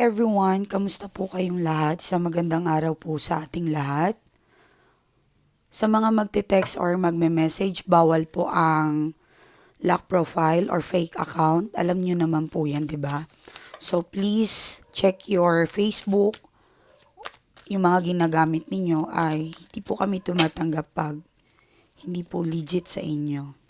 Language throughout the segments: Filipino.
Everyone, kamusta po kayong lahat? Sa magandang araw po sa ating lahat. Sa mga magte-text or magme-message, bawal po ang lock profile or fake account. Alam nyo naman po yan, di ba? So please check your Facebook. Yung mga ginagamit ninyo ay hindi po kami tumatanggap pag hindi po legit sa inyo.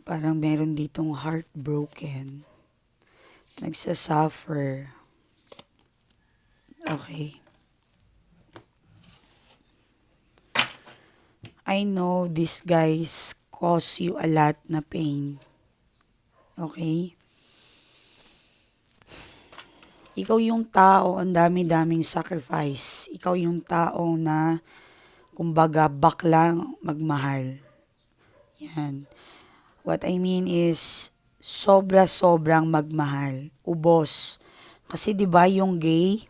Parang meron ditong heartbroken. Nagsasuffer. Okay. I know these guys cause you a lot na pain. Okay? Ikaw yung tao, ang dami-daming sacrifice. Ikaw yung tao na, kumbaga, baklang magmahal. Yan. What I mean is, sobra-sobrang magmahal. Ubos. Kasi 'di ba yung gay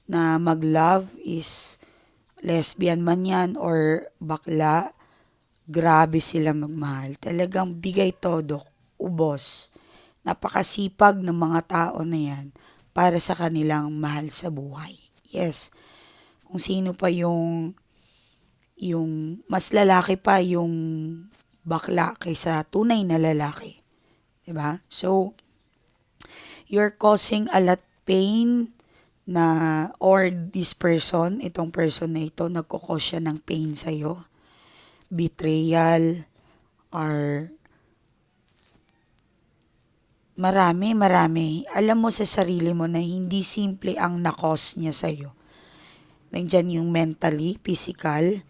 na mag-love is lesbian man yan or bakla, grabe sila magmahal. Talagang bigay todo, ubos. Napakasipag ng mga tao na yan para sa kanilang mahal sa buhay. Yes, kung sino pa yung mas lalaki pa yung bakla kaysa tunay na lalaki. 'Di ba? So, you're causing a lot pain na or this person, itong person na ito, nagkukos siya ng pain sa'yo. Betrayal or marami. Alam mo sa sarili mo na hindi simple ang nakos niya sa'yo. Nandiyan yung mentally, physical,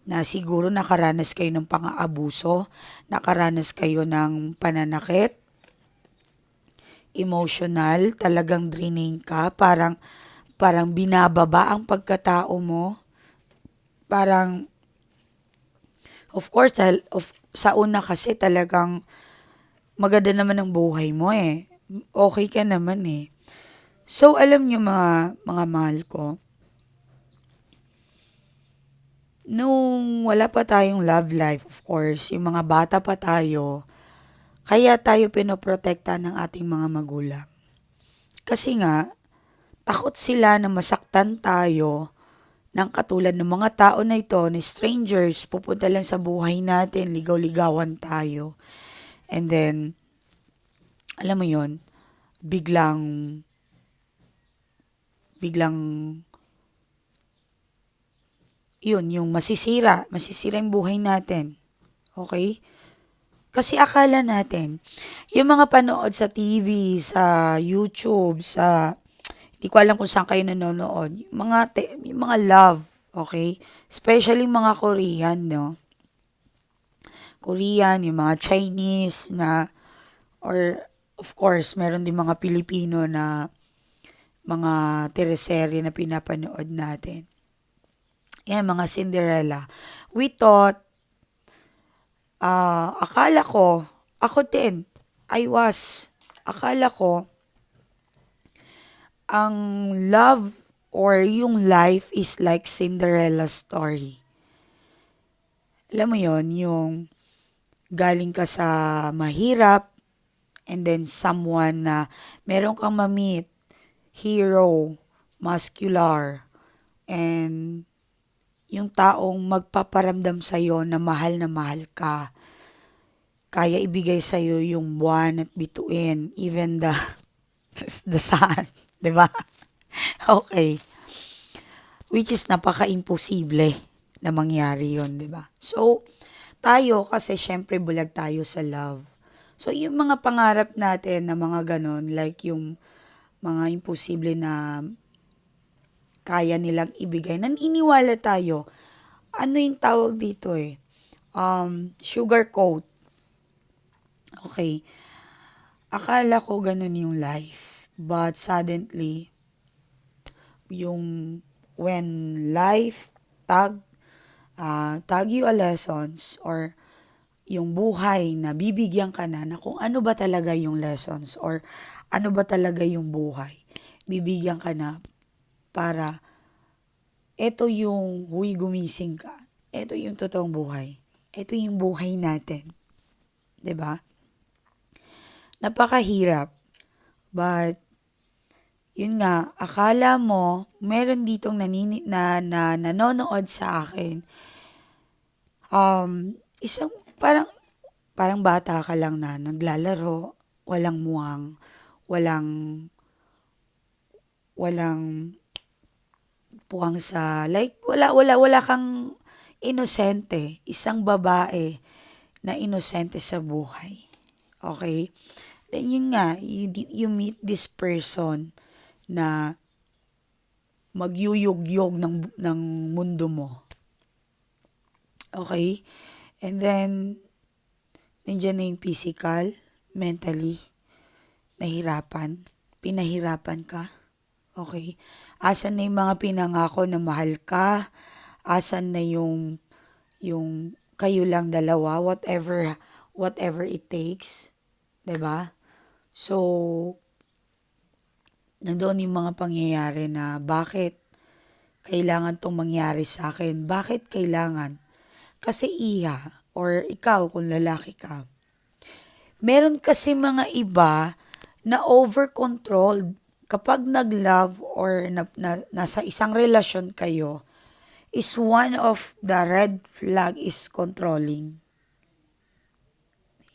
na siguro nakaranas kayo ng pang-aabuso, nakaranas kayo ng pananakit, emotional, talagang draining ka, parang binababa ang pagkatao mo. Parang, of course, sa una kasi talagang maganda naman ang buhay mo eh. Okay ka naman eh. So, alam nyo mga mahal ko, nung wala pa tayong love life, of course, yung mga bata pa tayo, kaya tayo pinoprotekta ng ating mga magulang. Kasi nga, takot sila na masaktan tayo ng katulad ng mga tao na ito, ni strangers, pupunta lang sa buhay natin, ligaw-ligawan tayo. And then, alam mo yon, biglang yun, yung masisira yung buhay natin. Okay? Kasi akala natin, yung mga panood sa TV, sa YouTube, hindi ko alam kung saan kayo nanonood, yung mga love, okay? Especially mga Korean, no? Korean, yung mga Chinese na, or of course, meron din mga Pilipino na mga teleserye na pinapanood natin. Yan, mga Cinderella. We thought, akala ko, ako din, akala ko, ang love or yung life is like Cinderella story. Alam mo yon, yung galing ka sa mahirap, and then someone na meron kang ma-meet, hero, muscular, and yung taong magpaparamdam sa'yo na mahal ka. Kaya ibigay sa'yo yung buwan at bituin, even the sun. 'Di ba? Okay. Which is napaka-imposible na mangyari yon, 'di ba? So, tayo kasi syempre bulag tayo sa love. So, yung mga pangarap natin na mga ganon, like yung mga imposible na kaya nilang ibigay. Naniniwala tayo. Ano yung tawag dito eh? Sugar coat. Okay. Akala ko ganun yung life. But suddenly, when life tag you a lessons or yung buhay na bibigyan ka na kung ano ba talaga yung lessons or ano ba talaga yung buhay. Bibigyan ka na para eto yung huy gumising ka. Eto yung totoong buhay. Eto yung buhay natin. 'Di ba? Napakahirap. But, yun nga, akala mo, meron ditong nanonood sa akin. Isang, parang bata ka lang na naglalaro, walang muwang, walang, walang puwang sa, like, wala kang inosente. Isang babae na inosente sa buhay. Okay? Then yun nga, you meet this person na magyuyugyog ng mundo mo. Okay? And then, nandiyan na yung physical, mentally, pinahirapan ka. Okay? Asan na yung mga pinangako na mahal ka? Asan na yung kayo lang dalawa, whatever it takes. 'Di ba? So, nandoon yung mga pangyayari na bakit kailangan tong mangyari sa akin? Bakit kailangan? Kasi or ikaw kung lalaki ka, meron kasi mga iba na over-controlled kapag nag-love or nasa isang relasyon kayo, is one of the red flag is controlling.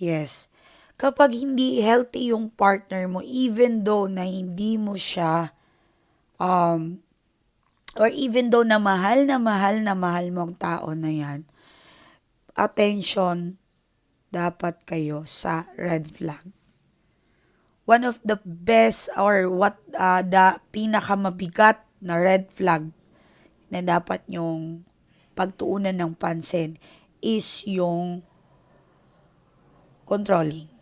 Yes. Kapag hindi healthy yung partner mo, even though na hindi mo siya, um, or even though na mahal mo ang tao na yan, attention dapat kayo sa red flag. One of the best or the pinakamabigat na red flag na dapat nyong pagtuunan ng pansin is yung controlling.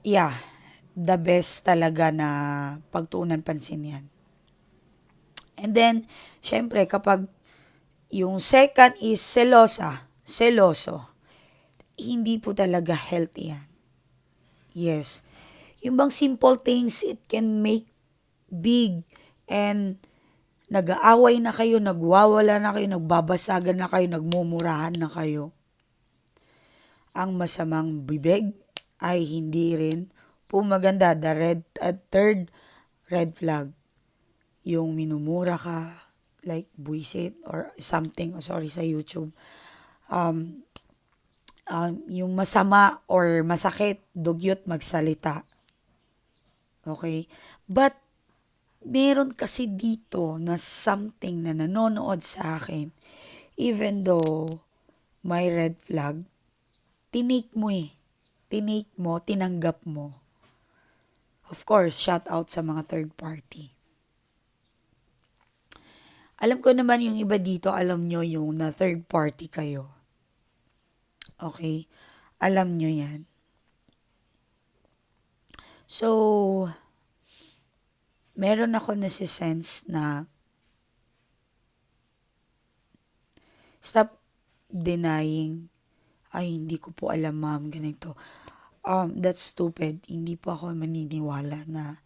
Yeah, the best talaga na pagtuunan pansin yan. And then, syempre, kapag yung second is seloso, hindi po talaga healthy yan. Yes. Yung bang simple things, it can make big and nag-aaway na kayo, nagwawala na kayo, nagbabasagan na kayo, nagmumurahan na kayo. Ang masamang bibig ay hindi rin po maganda. Third red flag, yung minumura ka, like buwisit or something, sorry sa YouTube. Yung masama or masakit, dugyot magsalita. Okay? But, meron kasi dito na something na nanonood sa akin. Even though may red flag, tinake mo, tinanggap mo. Of course, shout out sa mga third party. Alam ko naman yung iba dito, alam nyo yung na third party kayo. Okay? Alam nyo yan. So, meron ako nasi-sense na stop denying, ay hindi ko po alam ma'am, ganito. That's stupid. Hindi po ako maniniwala na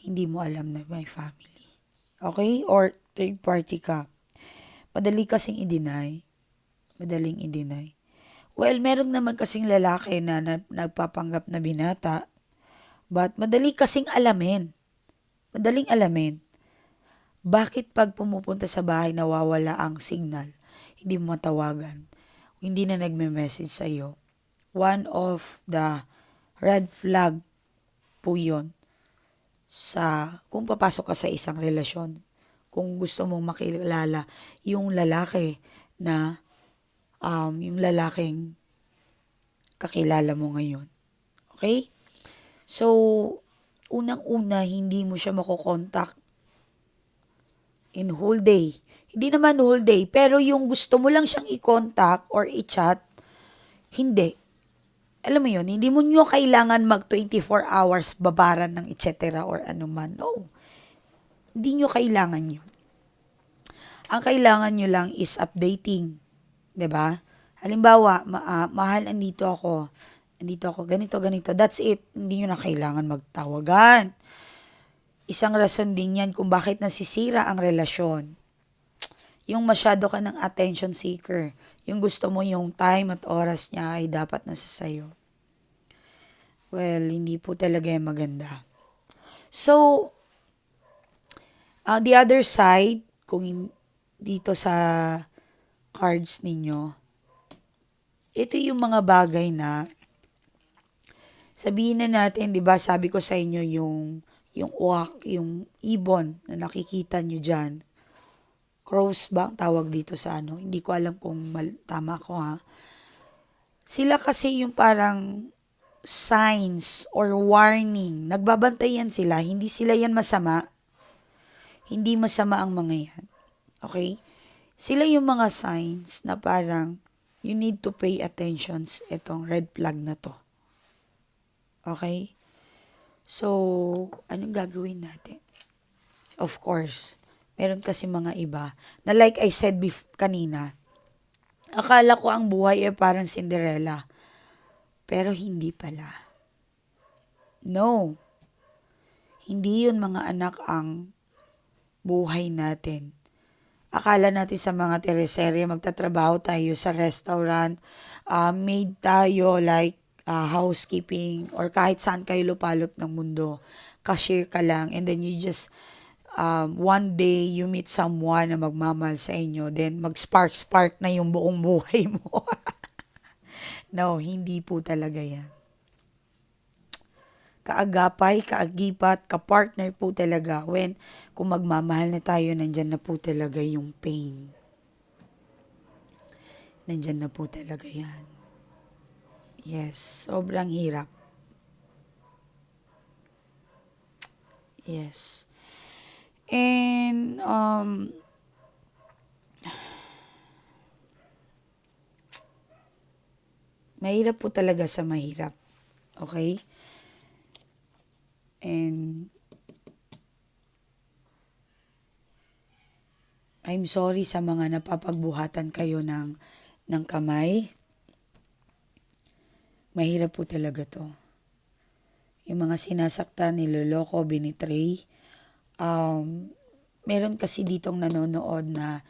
hindi mo alam na my family. Okay? Or third party ka. Madaling i-deny. Well, meron naman kasing lalaki na nagpapanggap na binata, but madaling alamin. Bakit pag pumupunta sa bahay nawawala ang signal? Hindi mo matawagan. Hindi na nagme-message sa'yo. One of the red flag po yun kung papasok ka sa isang relasyon. Kung gusto mong makilala yung lalaki na yung lalaking kakilala mo ngayon. Okay? So, unang-una, hindi mo siya makokontak in whole day. Hindi naman whole day, pero yung gusto mo lang siyang i-contact or i-chat, hindi. Alam mo yun, hindi mo nyo kailangan mag 24 hours babaran ng etc. or anuman. No. Hindi nyo kailangan yun. Ang kailangan nyo lang is updating. 'Di ba? Halimbawa, mahal, andito ako, ganito. That's it. Hindi nyo na kailangan magtawagan. Isang rason din yan kung bakit nasisira ang relasyon. Yung masyado ka ng attention seeker. Yung gusto mo yung time at oras niya ay dapat nasa sayo. Well, hindi po talaga yung maganda. So, the other side, kung dito sa cards ninyo, ito yung mga bagay na sabihin na natin, 'di ba? Sabi ko sa inyo yung uwak, yung ibon na nakikita nyo diyan. Crows ba ang tawag dito sa ano? Hindi ko alam kung tama ko ha. Sila kasi yung parang signs or warning. Nagbabantayan sila. Hindi sila yan masama. Hindi masama ang mga yan. Okay? Sila yung mga signs na parang you need to pay attention itong red flag na to. Okay? So, anong gagawin natin? Of course, meron kasi mga iba na like I said kanina, akala ko ang buhay ay parang Cinderella. Pero hindi pala. No. Hindi yun mga anak ang buhay natin. Akala natin sa mga teleserye, magtatrabaho tayo sa restaurant, maid tayo like housekeeping, or kahit saan kayo lupalop ng mundo. Cashier ka lang, and then you just, one day, you meet someone na magmamahal sa inyo, then mag-spark na yung buong buhay mo. No, hindi po talaga yan. Kaagapay, kaagipat, kapartner po talaga when kung magmamahal na tayo, nandyan na po talaga yung pain. Nandyan na po talaga yan. Yes, sobrang hirap. Yes. And, mahirap po talaga sa mahirap. Okay? And, I'm sorry sa mga napapagbuhatan kayo ng kamay. Mahirap po talaga to. Yung mga sinasaktan, niloloko, binitray. Meron kasi ditong nanonood na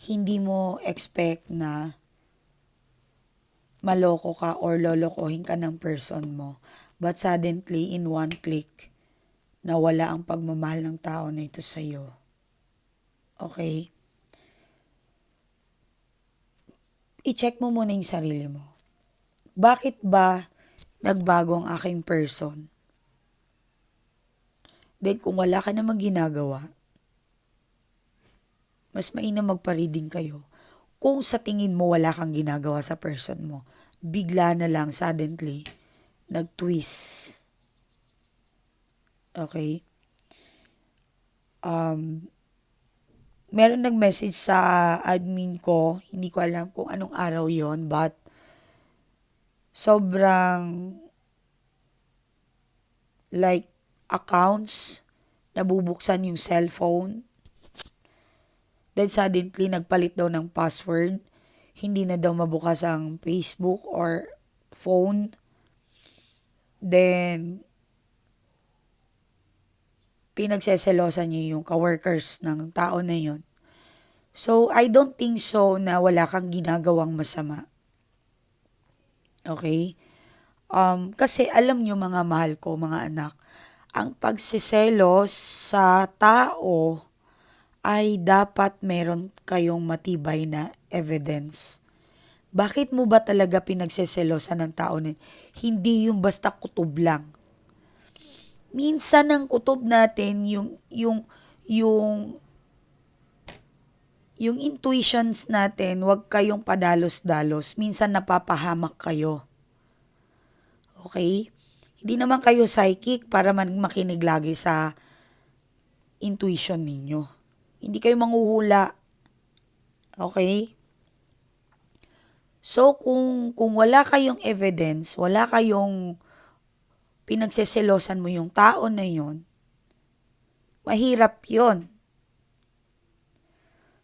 hindi mo expect na maloko ka or lolokohin ka ng person mo. But suddenly, in one click, nawala ang pagmamahal ng tao na ito sa'yo. Okay? I-check mo muna yung sarili mo. Bakit ba nagbago ang aking person? Then kung wala ka namang ginagawa, mas mainam magpa-reading kayo. Kung sa tingin mo wala kang ginagawa sa person mo, bigla na lang suddenly nag-twist. Okay? Meron nag-message sa admin ko, hindi ko alam kung anong araw yon, but sobrang like accounts, nabubuksan yung cellphone. Then suddenly, nagpalit daw ng password. Hindi na daw mabukas ang Facebook or phone. Then, pinagseselosan niya yung kaworkers ng tao na yun. So, I don't think so na wala kang ginagawang masama. Okay? Kasi alam nyo mga mahal ko, mga anak, ang pagsiselos sa tao ay dapat meron kayong matibay na evidence. Bakit mo ba talaga pinagseselosan ng tao na hindi yung basta kutob lang? Minsan ang kutob natin yung intuitions natin, wag kayong padalos-dalos. Minsan napapahamak kayo. Okay? Hindi naman kayo psychic para makinig lagi sa intuition ninyo. Hindi kayo manghuhula. Okay? So, kung wala kayong evidence, wala kayong pinagseselosan mo yung tao na yon, mahirap yon.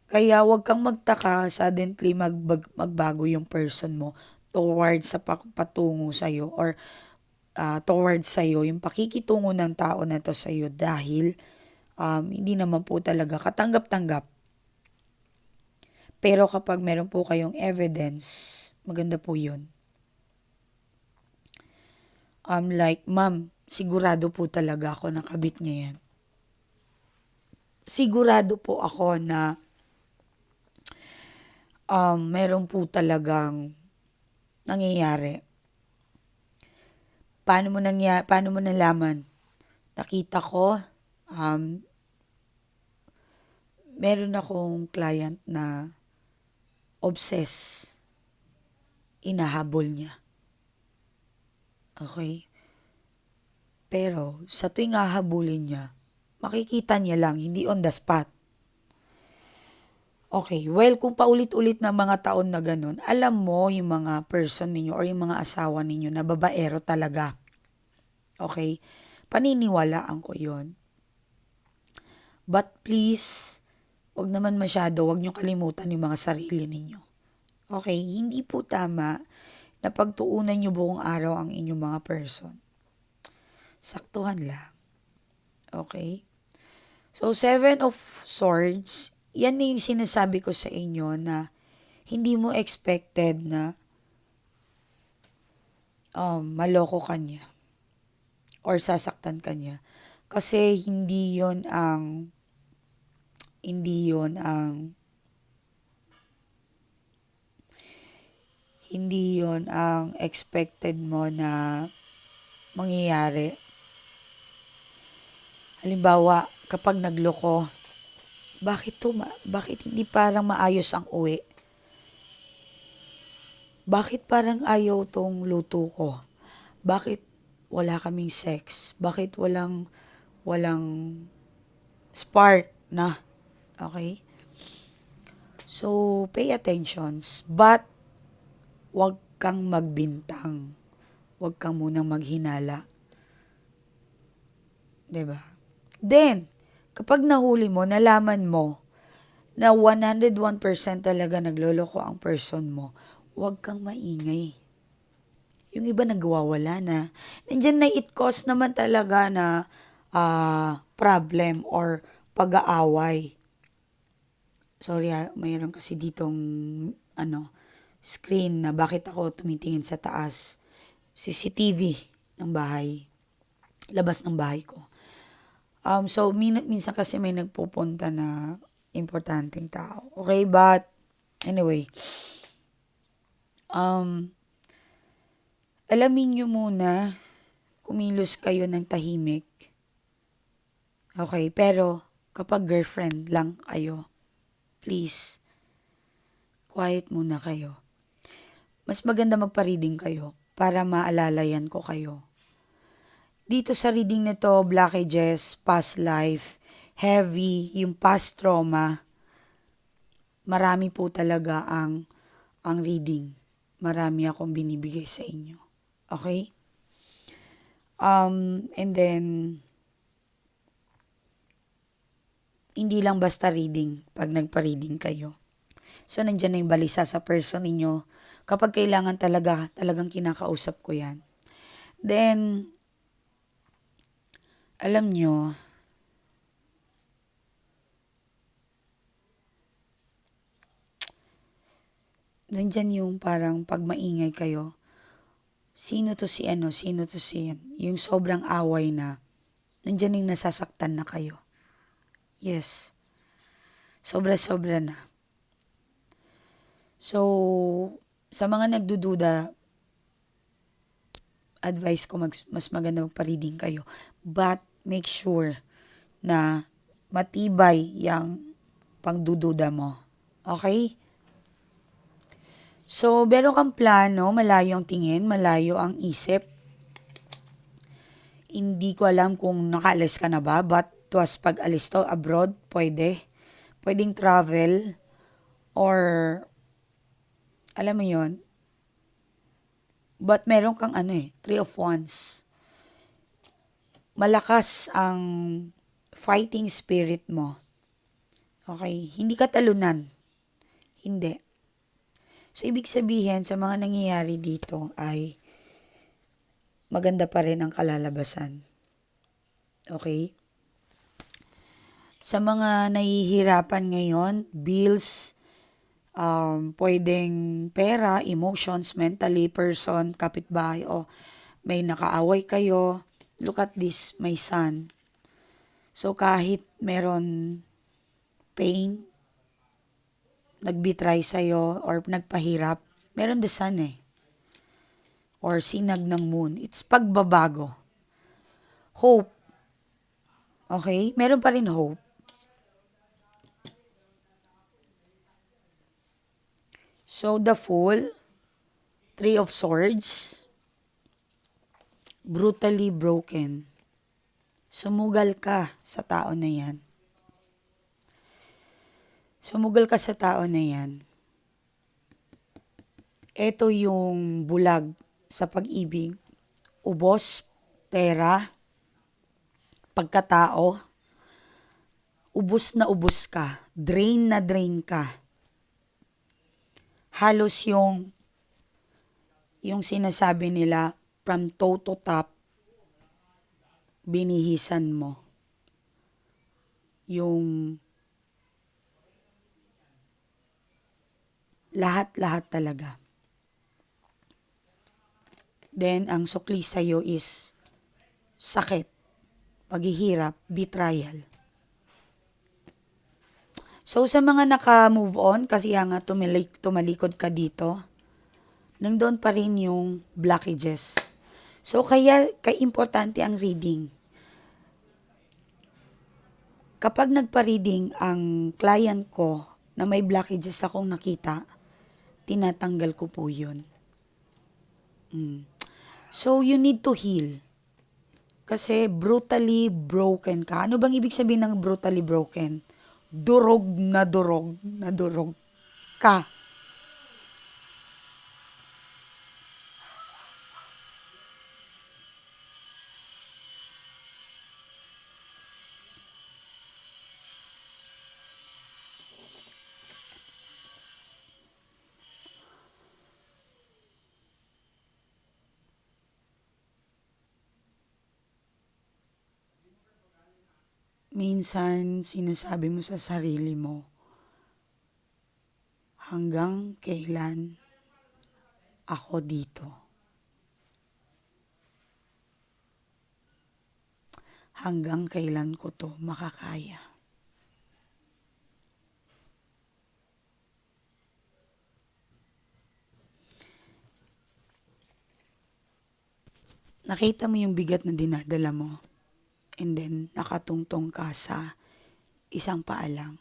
Kaya wag kang magtaka, suddenly magbago yung person mo towards sa patungo sa'yo or towards sa'yo, yung pakikitungo ng tao na to sa'yo dahil hindi naman po talaga katanggap-tanggap. Pero kapag meron po kayong evidence, maganda po yun. Like, ma'am, sigurado po talaga ako na kabit niya yan. Sigurado po ako na meron po talagang nangyayari. Paano mo nalaman? Nakita ko, meron akong client na obsessed. Inahabol niya. Okay? Pero sa tuwing hahabulin niya, makikita niya lang, hindi on the spot. Okay, well, kung paulit-ulit na mga taon na ganun, alam mo yung mga person ninyo or yung mga asawa ninyo na babaero talaga. Okay? Paniniwalaan ko yon. But please, wag naman masyado, wag niyo kalimutan yung mga sarili ninyo. Okay? Hindi po tama na pagtuunan niyo buong araw ang inyong mga person. Saktuhan lang. Okay? So, Seven of Swords, yan na yung sinasabi ko sa inyo na hindi mo expected na maloko ka niya or sasaktan ka niya. Kasi hindi yon ang expected mo na mangyayari. Halimbawa, kapag nagloko, bakit hindi parang maayos ang uwi? Bakit parang ayaw tong luto ko? Bakit wala kaming sex? Bakit walang spark na? Okay? So, pay attentions. But, wag kang magbintang. Wag kang munang maghinala. 'Di ba? Then, kapag nahuli mo, nalaman mo na 101% talaga nagloloko ang person mo, huwag kang maingay. Yung iba nagwawala na. Nandiyan na it cause naman talaga na problem or pag-aaway. Sorry mayroon kasi ditong screen na bakit ako tumitingin sa taas. CCTV ng bahay. Labas ng bahay ko. So, minsan kasi may nagpupunta na importanteng tao. Okay, but anyway, alamin nyo muna, kumilos kayo ng tahimik. Okay, pero kapag girlfriend lang kayo, please, quiet muna kayo. Mas maganda magpa-reading kayo para maalalayan ko kayo. Dito sa reading nito, blockages, past life, heavy, yung past trauma, marami po talaga ang reading. Marami akong binibigay sa inyo. Okay? And then, hindi lang basta reading pag nagpa-reading kayo. So, nandyan na yung balisa sa person ninyo. Kapag kailangan talagang kinakausap ko yan. Then, alam nyo, nandyan yung parang pag maingay kayo, sino to si yan. Yung sobrang away na, nandyan yung nasasaktan na kayo. Yes. Sobra-sobra na. So, sa mga nagdududa, advice ko mas maganda magpa-reading kayo. But, make sure na matibay yung pangdududa mo. Okay? So, meron kang plano, malayo ang tingin, malayo ang isip. Hindi ko alam kung nakaalis ka na ba, but tuwas pag-alis to abroad, pwede. Pwedeng travel, or, alam mo yon. But meron kang Three of Wands. Malakas ang fighting spirit mo. Okay? Hindi ka talunan. Hindi. So, ibig sabihin, sa mga nangyayari dito ay maganda pa rin ang kalalabasan. Okay? Sa mga nahihirapan ngayon, bills, pwedeng pera, emotions, mentally, person, kapitbahay, o may nakaaway kayo. Look at this, my son. So kahit meron pain, nagbitray sa'yo, or nagpahirap, meron the sun eh. Or sinag ng moon. It's pagbabago. Hope. Okay? Meron pa rin hope. So the Fool, Three of Swords, brutally broken. Sumugal ka sa tao na yan. Sumugal ka sa tao na yan. Ito yung bulag sa pag-ibig. Ubos, pera, pagkatao. Ubos na ubos ka. Drain na drain ka. Halos yung sinasabi nila, from toe to top, binihisan mo. Yung lahat-lahat talaga. Then, ang sukli sa'yo is sakit, paghihirap, betrayal. So, sa mga naka-move on, kasi nga tumalikod ka dito, nandun pa rin yung blockages. So, kaya importante ang reading. Kapag nagpa-reading ang client ko na may blockages akong nakita, tinatanggal ko po yun. So, you need to heal. Kasi brutally broken ka. Ano bang ibig sabihin ng brutally broken? Durog na durog ka. Minsan, sinasabi mo sa sarili mo, hanggang kailan ako dito? Hanggang kailan ko to makakaya? Nakita mo yung bigat na dinadala mo, and then nakatungtong ka sa isang paa lang.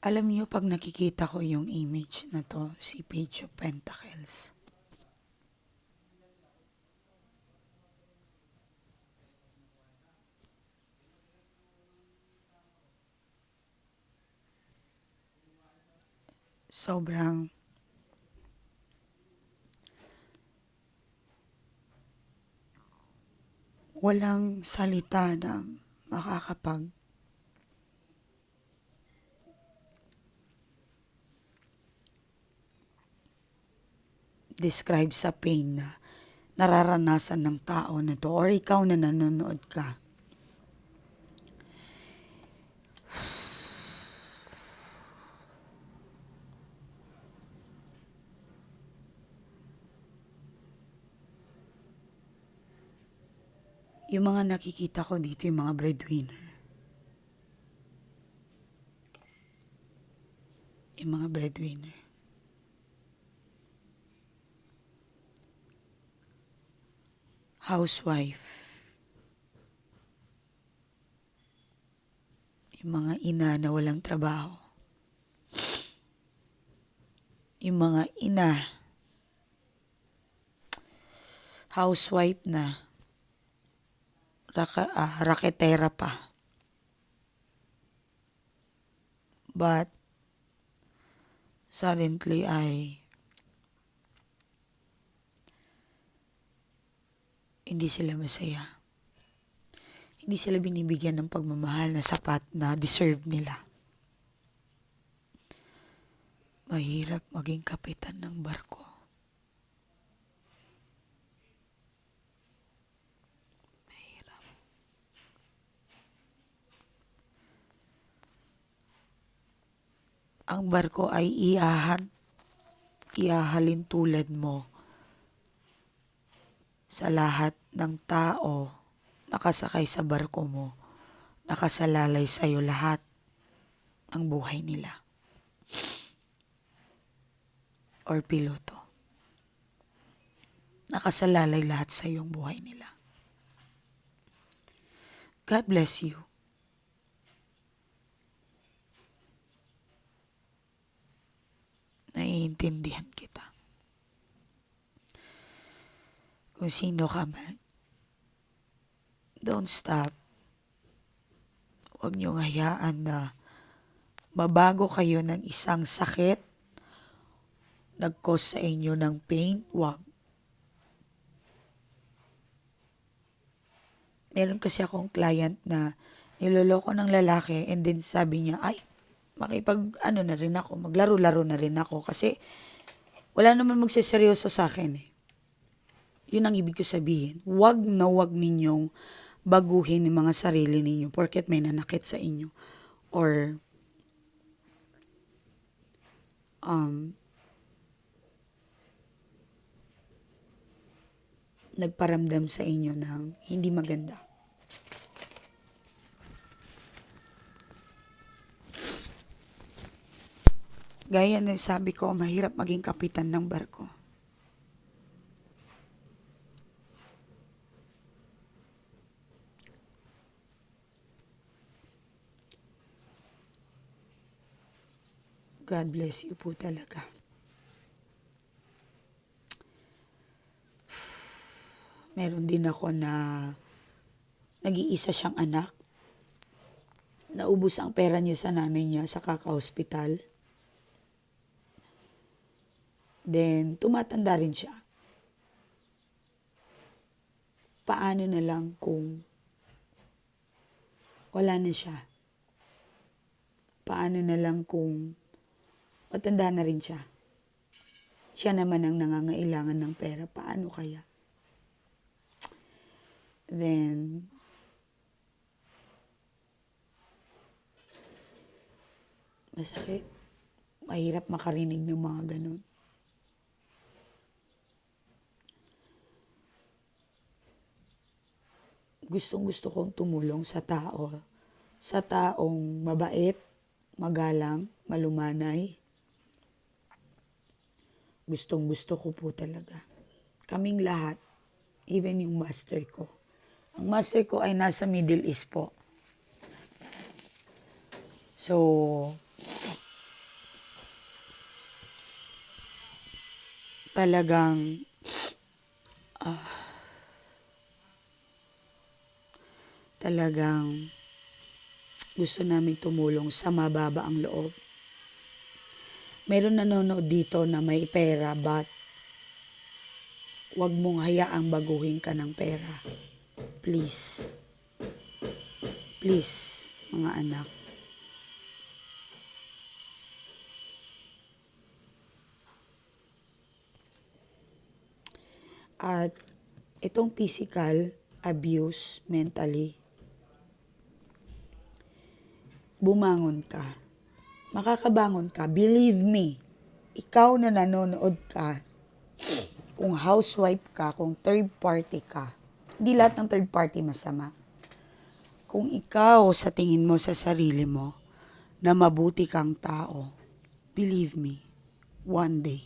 Alam niyo, pag nakikita ko yung image na to, si Page of Pentacles, sobrang walang salita na makakapag describe sa pain na nararanasan ng tao na to or ikaw na nanonood ka. Yung mga nakikita ko dito, yung mga breadwinner. Yung mga breadwinner. Housewife. Yung mga ina na walang trabaho. Yung mga ina, housewife na, raketera pa. But, suddenly ay hindi sila masaya. hindi sila binibigyan ng pagmamahal na sapat na deserve nila. Mahirap maging kapitan ng barko. Mahirap. Ang barko ay ihahalin tulad mo sa lahat ng tao nakasakay sa barko mo. Nakasalalay sa'yo lahat ng buhay nila. Or piloto. Nakasalalay lahat sa iyong buhay nila. God bless you. Naiintindihan kita. Kung sino ka man, don't stop. Huwag niyong hayaan na mabago kayo ng isang sakit, nag-cause sa inyo ng pain, wag. Meron kasi akong client na niloloko ng lalaki and then sabi niya, ay, maglaro-laro na rin ako kasi wala naman magseseryoso sa akin eh. Yun ang ibig ko sabihin. Wag na wag ninyong baguhin yung mga sarili ninyo porket may nanakit sa inyo or nagparamdam sa inyo ng hindi maganda. Gaya na sabi ko, mahirap maging kapitan ng barko. God bless you po talaga. Meron din ako na nag-iisa siyang anak. Naubos ang pera niya sa nanay niya sa kaka-hospital. Then, tumatanda rin siya. Paano na lang kung wala na siya? Paano na lang kung matanda na rin siya? Siya naman ang nangangailangan ng pera. Paano kaya? Then, masakit. Mahirap makarinig ng mga ganun. Gustong-gusto kong tumulong sa taong mabait, magalang, malumanay. Gustong-gusto ko po talaga. Kaming lahat, even yung master ko. Ang master ko ay nasa Middle East po. So, talagang gusto namin tumulong sa mababa ang loob. Meron nanonood dito na may pera but wag mong hayaang baguhin ka ng pera. Please. Please, mga anak. At itong physical abuse mentally, bumangon ka. Makakabangon ka. Believe me, ikaw na nanonood ka, kung housewife ka, kung third party ka, hindi lahat ng third party masama. Kung ikaw sa tingin mo sa sarili mo na mabuti kang tao, believe me, one day,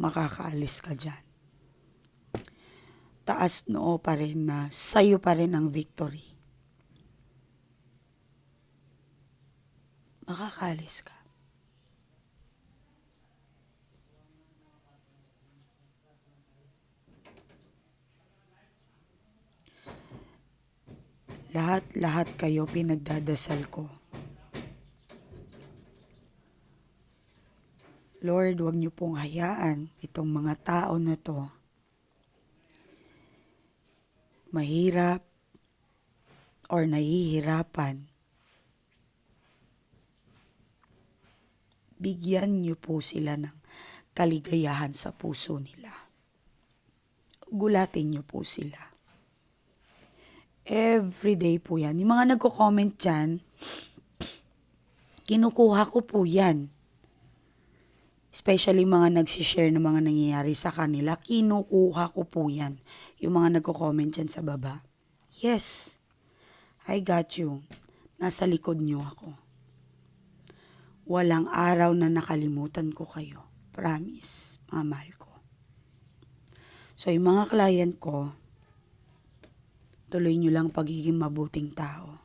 makakaalis ka dyan. Taas noo pa rin na sa'yo pa rin ang victory. Makakaalis ka. Lahat kayo pinagdadasal ko. Lord, huwag niyo pong hayaan itong mga tao na to. Mahirap, or nahihirapan, bigyan niyo po sila ng kaligayahan sa puso nila. Gulatin niyo po sila. Everyday po yan. Yung mga nagko-comment dyan, kinukuha ko po yan. Especially mga nagsishare ng mga nangyayari sa kanila, kinukuha ko po yan. Yung mga nagko-comment dyan sa baba. Yes, I got you. Nasa likod niyo ako. Walang araw na nakalimutan ko kayo. Promise, mga mahal ko. So, yung mga client ko, tuloy nyo lang pagiging mabuting tao.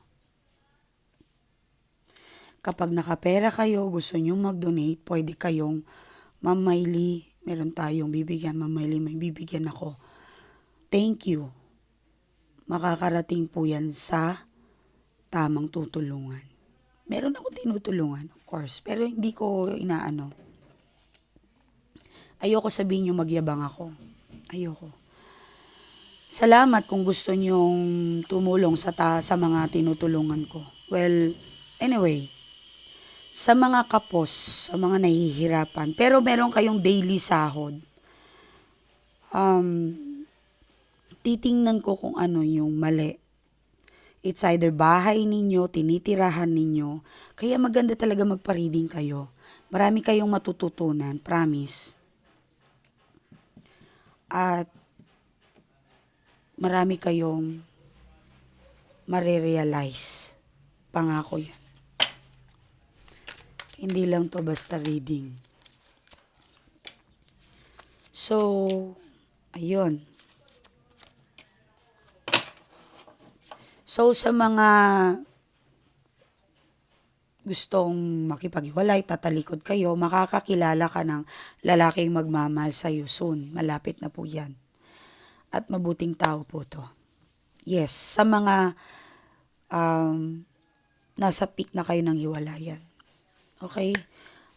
Kapag nakapera kayo, gusto nyo mag-donate, pwede kayong Ma'am meron tayong bibigyan. Ma'am may bibigyan ako. Thank you. Makakarating po yan sa tamang tutulungan. Meron akong tinutulungan, of course, pero hindi ko inaano. Ayoko sabihin nyo magyabang ako. Ayoko. Salamat kung gusto nyong tumulong sa mga tinutulungan ko. Well, anyway, sa mga kapos, sa mga nahihirapan, pero meron kayong daily sahod, titingnan ko kung ano yung mali. It's either bahay ninyo, tinitirahan ninyo, kaya maganda talaga magpa-reading kayo. Marami kayong matututunan, promise. At marami kayong marirealize. Pangako yan. Hindi lang to basta reading. So, ayun. So, sa mga gustong makipaghiwalay, tatalikod kayo, makakakilala ka ng lalaking magmamahal sa'yo soon. Malapit na po yan. At mabuting tao po to. Yes, sa mga nasa peak na kayo ng hiwalayan. Okay?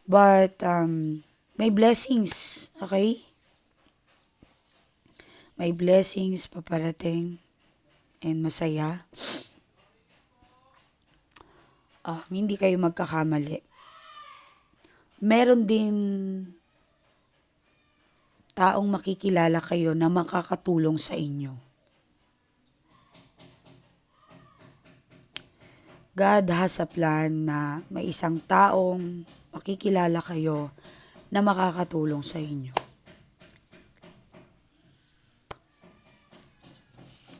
But, may blessings. Okay? May blessings paparating and masaya. Hindi kayo magkakamali. Meron din taong makikilala kayo na makakatulong sa inyo. God has a plan na may isang taong makikilala kayo na makakatulong sa inyo.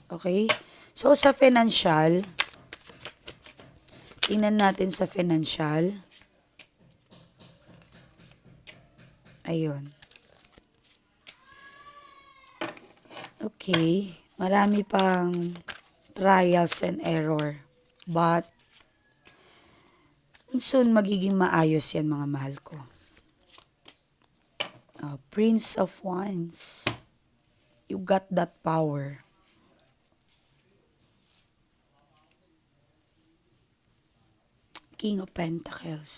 Okay? So, sa financial, tingnan natin sa financial. Ayun. Okay. Marami pang trials and error. But, soon magiging maayos yan, mga mahal ko. Prince of Wands. You got that power. King of Pentacles.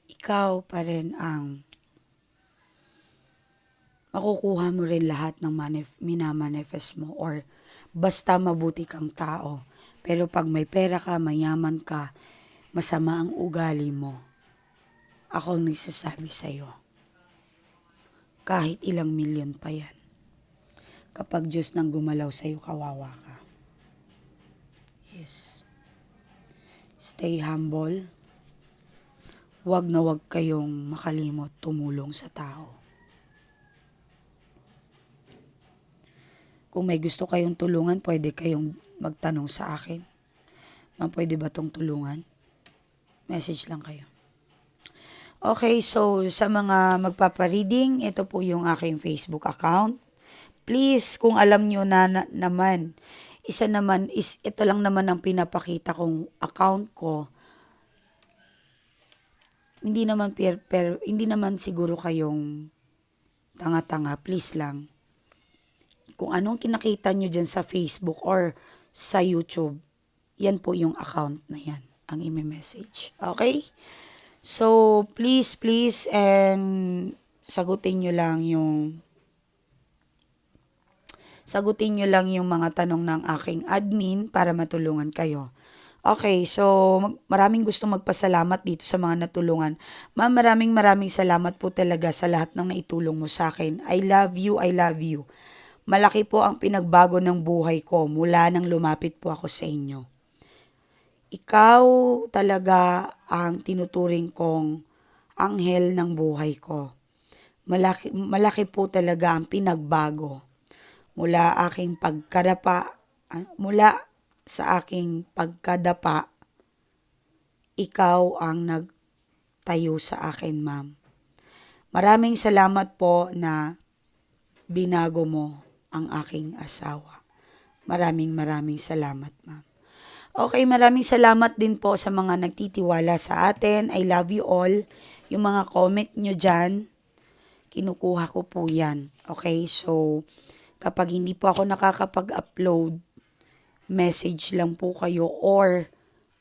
Ikaw pa rin ang makukuha mo rin lahat ng minamanifest mo or basta mabuti kang tao. Pero pag may pera ka, mayaman ka, masama ang ugali mo, ako ang nagsasabi sa'yo. Kahit ilang milyon pa yan. Kapag Diyos nang gumalaw sa'yo, kawawa ka. Yes. Stay humble. Huwag na huwag kayong makalimot tumulong sa tao. Kung may gusto kayong tulungan, pwede kayong magtanong sa akin. Ma'am, pwede ba tong tulungan? Message lang kayo. Okay, so sa mga magpapareading, ito po yung aking Facebook account. Please, kung alam nyo naman, ito lang naman ang pinapakita kong account ko. Hindi naman siguro kayong tanga-tanga, please lang. Kung anong kinakita nyo dyan sa Facebook or sa YouTube, yan po yung account na yan, ang i-message. Okay? So, please, sagutin nyo lang yung Sagutin nyo lang yung mga tanong ng aking admin para matulungan kayo. Okay, so maraming gusto magpasalamat dito sa mga natulungan. Ma'am, maraming salamat po talaga sa lahat ng naitulong mo sa akin. I love you, I love you. Malaki po ang pinagbago ng buhay ko mula nang lumapit po ako sa inyo. Ikaw talaga ang tinuturing kong anghel ng buhay ko. Malaki po talaga ang pinagbago mula sa aking pagkadapa, ikaw ang nagtayo sa akin, ma'am. Maraming salamat po na binago mo ang aking asawa. Maraming salamat, ma'am. Okay, maraming salamat din po sa mga nagtitiwala sa atin. I love you all. Yung mga comment nyo dyan, kinukuha ko po yan. Okay, so kapag hindi po ako nakakapag-upload, message lang po kayo or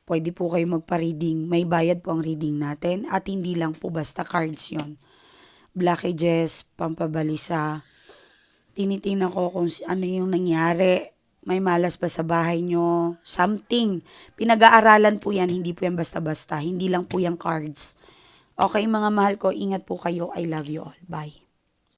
pwede po kayo magpa-reading. May bayad po ang reading natin at hindi lang po basta cards yon. Blockages, pampabalisa. Tinitingnan ko kung ano yung nangyari. May malas ba sa bahay nyo? Something. Pinag-aaralan po yan, hindi po yan basta-basta. Hindi lang po yan cards. Okay mga mahal ko, ingat po kayo. I love you all. Bye.